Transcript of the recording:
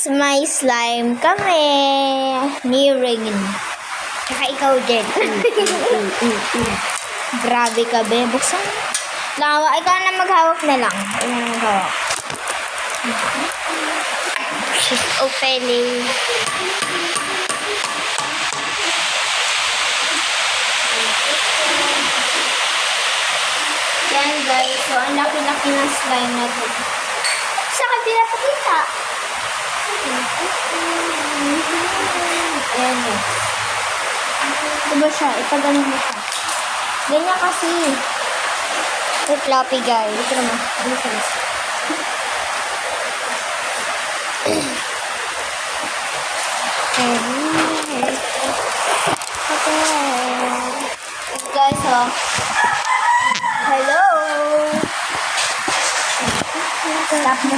may slime kami. Ni Rain. Tsaka ikaw, Jen. Grabe ka, be. Buksan mo. Lawa, ikaw na maghawak na lang. Ikaw na maghawak. She's opening. Yan, guys. So, ang laki-laki ng slime na to. Sa akin pinapakita. Ayan o. Diba siya? Ipaganon mo siya. Ganyan kasi. Ito floppy, guys. Ito naman. Ano sa list? Guys, oh. Hello! Stop mo.